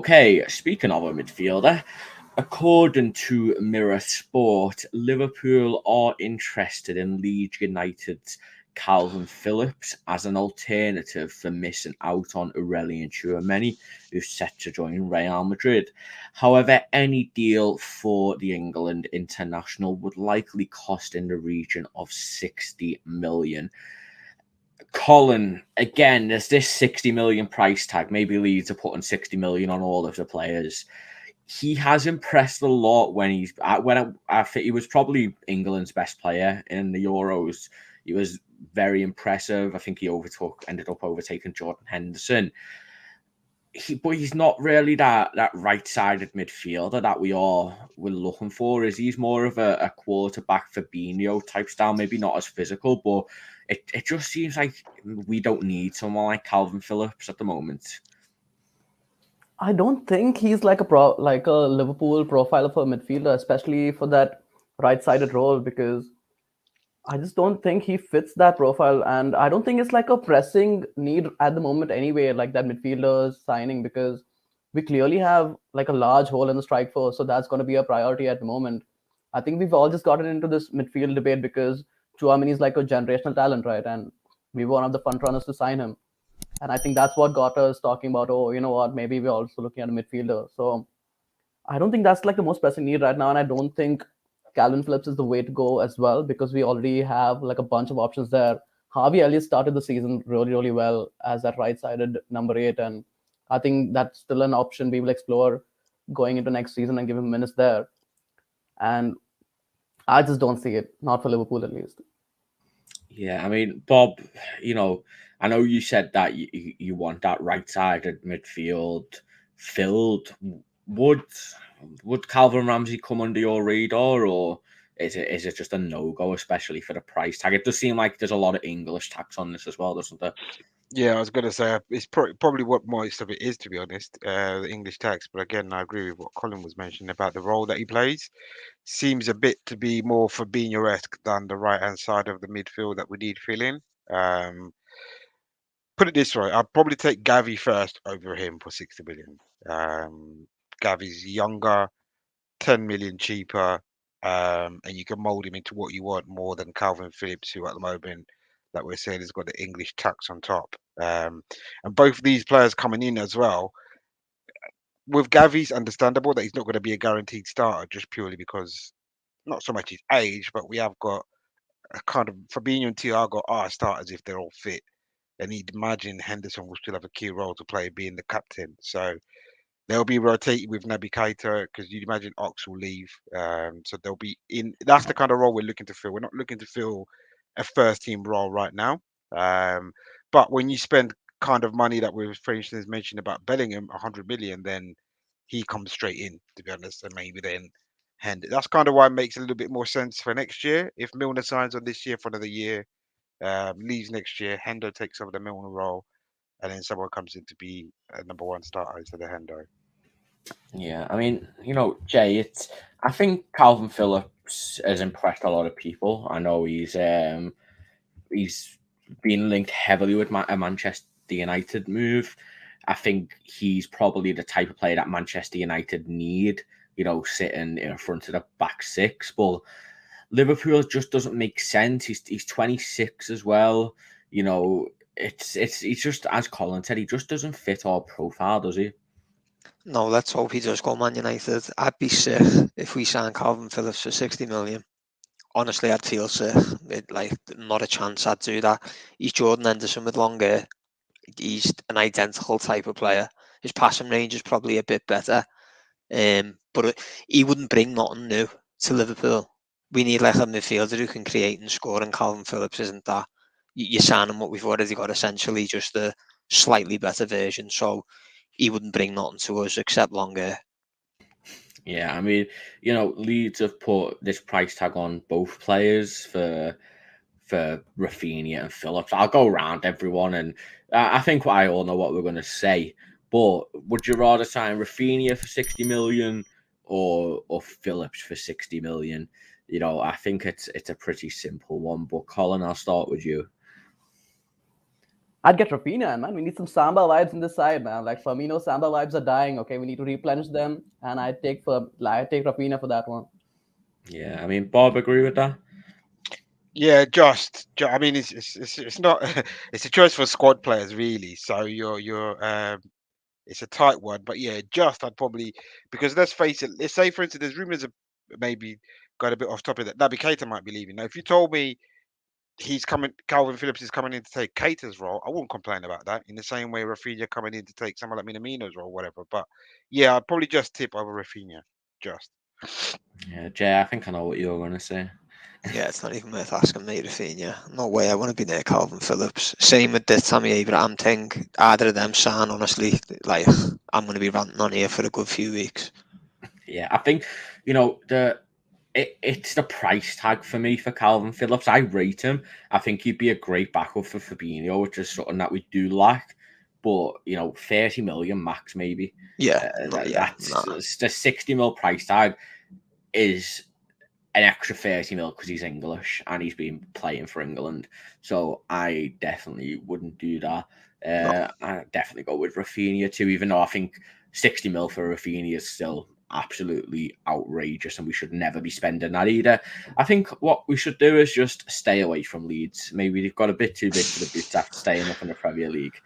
Okay, speaking of a midfielder, according to Mirror Sport, Liverpool are interested in Leeds United's Kalvin Phillips as an alternative for missing out on Aurelien Tchouameni, who's set to join Real Madrid. However, any deal for the England international would likely cost in the region of 60 million. Colin, again, there's this 60 million price tag. Maybe Leeds are putting 60 million on all of the players. He has impressed a lot when I think he was probably England's best player in the Euros. He was very impressive. I think he ended up overtaking Jordan Henderson. But he's not really that right-sided midfielder that we're looking for. He's more of a quarterback Fabinho type style, maybe not as physical, but it just seems like we don't need someone like Kalvin Phillips at the moment. I don't think he's like a Liverpool profile of a midfielder, especially for that right-sided role, because I just don't think he fits that profile, and I don't think it's like a pressing need at the moment anyway, like that midfielder signing, because we clearly have like a large hole in the strike force, so that's going to be a priority at the moment. I think we've all just gotten into this midfield debate because Chouameni is like a generational talent, right? And we were one of the front runners to sign him, and I think that's what got us talking about. Oh, you know what? Maybe we're also looking at a midfielder. So I don't think that's like the most pressing need right now, and I don't think Calvin Phillips is the way to go as well because we already have like a bunch of options there. Harvey Elliott started the season really, really well as that right-sided number 8, and I think that's still an option we will explore going into next season and give him minutes there. And I just don't see it, not for Liverpool at least. Yeah, I mean, Bob, I know you said that you want that right-sided midfield filled. Would Calvin Ramsey come under your radar, or is it just a no-go, especially for the price tag? It does seem like there's a lot of English tax on this as well, doesn't there? Yeah, I was going to say it's probably what most of it is, to be honest, the English tax. But again, I agree with what Colin was mentioning about the role that he plays. Seems a bit to be more Fabinho-esque than the right-hand side of the midfield that we need filling. Put it this way, I'd probably take Gavi first over him for 60 million. Gavi's younger, 10 million cheaper, and you can mold him into what you want more than Kalvin Phillips, who at the moment, like we're saying, has got the English tax on top. And both of these players coming in as well. With Gavi's understandable that he's not going to be a guaranteed starter just purely because not so much his age, but we have got a kind of Fabinho and Thiago are starters if they're all fit. And he'd imagine Henderson will still have a key role to play being the captain. So they'll be rotating with Naby Keita because you'd imagine Ox will leave. So they'll be in. That's the kind of role we're looking to fill. We're not looking to fill a first team role right now. But when you spend kind of money that we've, for instance, mentioned about Bellingham, 100 million, then he comes straight in, to be honest, and maybe then that's kind of why it makes a little bit more sense for next year. If Milner signs on this year for another year, leaves next year, Hendo takes over the Milner role, and then someone comes in to be a number one starter instead of Hendo. Yeah, I mean, Jay, I think Calvin Phillips has impressed a lot of people. I know he's been linked heavily with a Manchester United move. I think he's probably the type of player that Manchester United need, sitting in front of the back six. But Liverpool just doesn't make sense. He's 26 as well. He's just, as Colin said, he just doesn't fit our profile, does he? No, let's hope he does go Man United. I'd be sick if we signed Kalvin Phillips for 60 million. Honestly, I'd feel sick. Not a chance I'd do that. He's Jordan Henderson with long hair. He's an identical type of player. His passing range is probably a bit better. But he wouldn't bring nothing new to Liverpool. We need like a midfielder who can create and score, and Kalvin Phillips isn't that. You sign him what we've already got, essentially just a slightly better version. So he wouldn't bring nothing to us except long hair. Yeah, I mean, Leeds have put this price tag on both players for Rafinha and Phillips. I'll go around everyone, and I think I all know what we're going to say. But would you rather sign Rafinha for 60 million or Phillips for 60 million? I think it's a pretty simple one. But Colin, I'll start with you. I'd get Rafinha, man. We need some Samba vibes in this side, man. Like Firmino, Samba vibes are dying. Okay, we need to replenish them, and I take Rafinha for that one. Yeah, I mean, Bob, agree with that? Yeah, I mean, it's not. It's a choice for squad players, really. So it's a tight one, but yeah, I'd probably, because let's face it. Let's say, for instance, there's rumors of maybe got a bit off topic that Naby Keita might be leaving. Now, if you told me Kalvin Phillips is coming in to take Keita's role, I wouldn't complain about that. In the same way, Rafinha coming in to take someone like Minamino's role, whatever. But yeah, I'd probably just tip over Rafinha. Yeah, Jay, I think I know what you're going to say. Yeah, it's not even worth asking me, Rafinha. No way, I want to be near Kalvin Phillips. Same with the Tammy Abraham thing. Either of them sign, honestly, like, I'm going to be ranting on here for a good few weeks. Yeah, I think, it's the price tag for me for Kalvin Phillips. I rate him. I think he'd be a great backup for Fabinho, which is something that we do lack. But, 30 million max, maybe. Yeah, That's the 60 mil price tag is an extra 30 mil because he's English and he's been playing for England. So I definitely wouldn't do that. I'd definitely go with Rafinha too, even though I think 60 mil for Rafinha is still absolutely outrageous and we should never be spending that either. I think what we should do is just stay away from Leeds. Maybe they've got a bit too big for the boots after staying up in the Premier League.